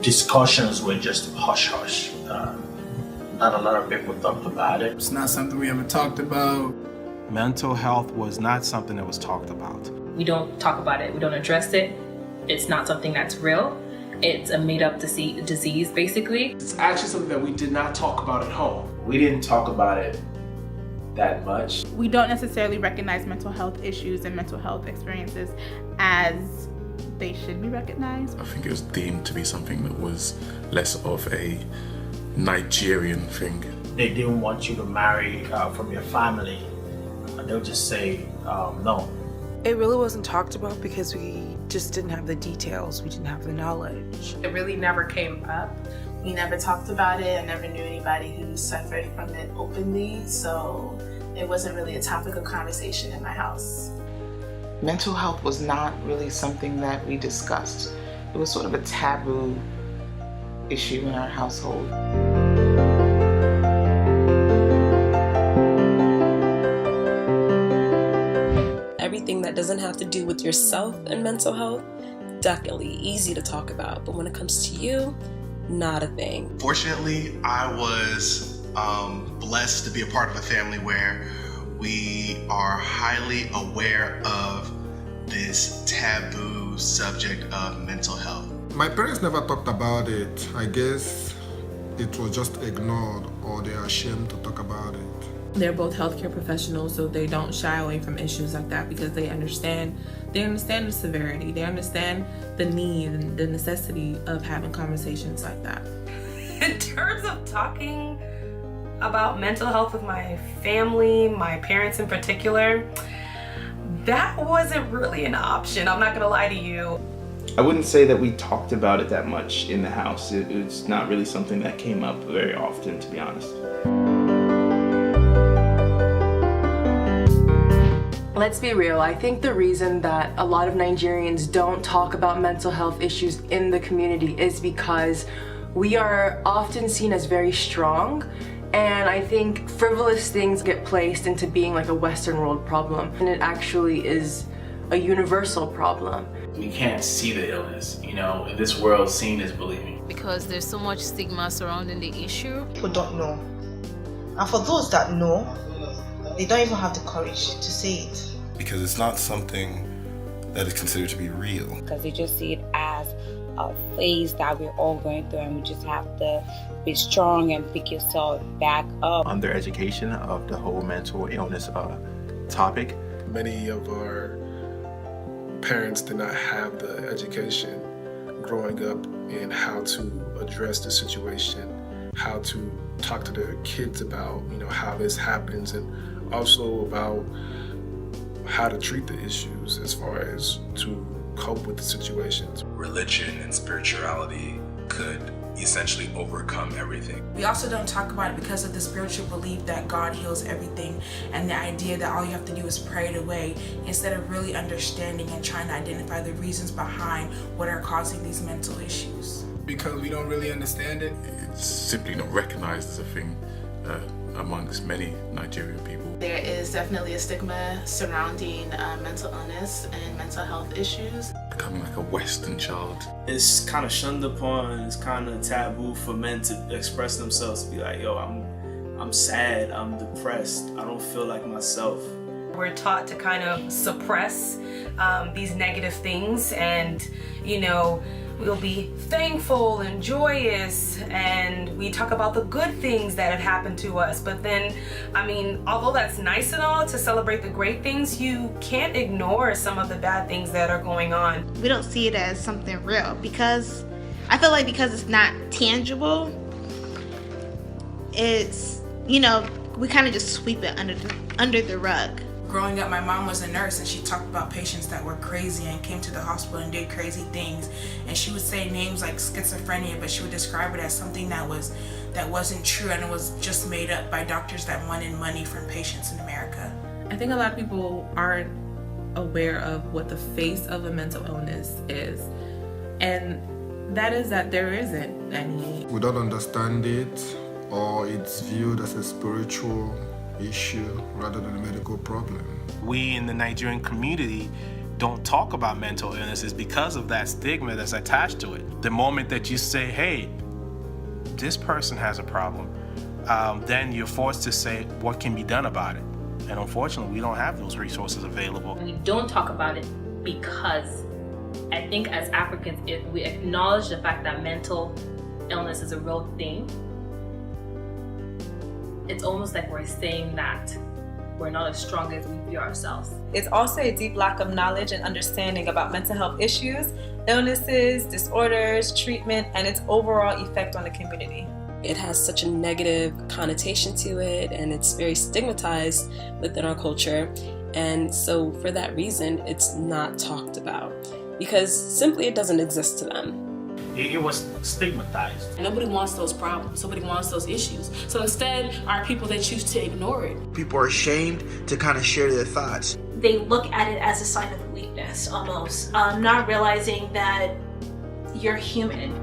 discussions were just hush-hush. Not a lot of people talked about it. It's not something we ever talked about. Mental health was not something that was talked about. We don't talk about it. We don't address it. It's not something that's real. It's a made-up disease, basically. It's actually something that we did not talk about at home. We didn't talk about it that much. We don't necessarily recognize mental health issues and mental health experiences as they should be recognized. I think it was deemed to be something that was less of a Nigerian thing. They didn't want you to marry from your family. They'll just say no. It really wasn't talked about because we just didn't have the details. We didn't have the knowledge. It really never came up. We never talked about it. I never knew anybody who suffered from it openly, so it wasn't really a topic of conversation in my house. Mental health was not really something that we discussed. It was sort of a taboo issue in our household. Everything that doesn't have to do with yourself and mental health, definitely easy to talk about. But when it comes to you, not a thing. Fortunately, I was blessed to be a part of a family where we are highly aware of this taboo subject of mental health. My parents never talked about it. I guess it was just ignored or they are ashamed to talk about it. They're both healthcare professionals, so they don't shy away from issues like that because they understand the severity, they understand the need and the necessity of having conversations like that. In terms of talking about mental health with my family, my parents in particular, that wasn't really an option. I'm not gonna lie to you. I wouldn't say that we talked about it that much in the house. It's not really something that came up very often, to be honest. Let's be real, I think the reason that a lot of Nigerians don't talk about mental health issues in the community is because we are often seen as very strong, and I think frivolous things get placed into being like a Western world problem, and it actually is a universal problem. We can't see the illness, in this world, seeing is believing. Because there's so much stigma surrounding the issue. People don't know. And for those that know, they don't even have the courage to say it. Because it's not something that is considered to be real. Because they just see it as a phase that we're all going through, and we just have to be strong and pick yourself back up. Under education of the whole mental illness topic. Many of our parents did not have the education growing up in how to address the situation, how to talk to their kids about, how this happens, and also about how to treat the issues as far as to cope with the situations. Religion and spirituality could essentially overcome everything. We also don't talk about it because of the spiritual belief that God heals everything, and the idea that all you have to do is pray it away, instead of really understanding and trying to identify the reasons behind what are causing these mental issues. Because we don't really understand it. It's simply not recognized as a thing amongst many Nigerian people. There is definitely a stigma surrounding mental illness and mental health issues. Becoming like a Western child. It's kind of shunned upon, it's kind of taboo for men to express themselves, to be like, yo, I'm sad, I'm depressed, I don't feel like myself. We're taught to kind of suppress these negative things, and we'll be thankful and joyous, and we talk about the good things that have happened to us. But then, although that's nice and all to celebrate the great things, you can't ignore some of the bad things that are going on. We don't see it as something real because I feel like because it's not tangible, it's, we kind of just sweep it under the rug. Growing up, my mom was a nurse, and she talked about patients that were crazy and came to the hospital and did crazy things. And she would say names like schizophrenia, but she would describe it as something that wasn't true, and it was just made up by doctors that wanted money from patients in America. I think a lot of people aren't aware of what the face of a mental illness is, and that is that there isn't any. We don't understand it, or it's viewed as a spiritual issue rather than a medical problem. We in the Nigerian community, don't talk about mental illness is because of that stigma that's attached to it. The moment that you say, hey, this person has a problem, then you're forced to say what can be done about it. And unfortunately, we don't have those resources available. We don't talk about it because I think as Africans, if we acknowledge the fact that mental illness is a real thing, it's almost like we're saying that we're not as strong as we view ourselves. It's also a deep lack of knowledge and understanding about mental health issues, illnesses, disorders, treatment, and its overall effect on the community. It has such a negative connotation to it, and it's very stigmatized within our culture. And so for that reason, it's not talked about because simply it doesn't exist to them. It was stigmatized. Nobody wants those problems. Nobody wants those issues. So instead, are people that choose to ignore it. People are ashamed to kind of share their thoughts. They look at it as a sign of weakness almost, not realizing that you're human.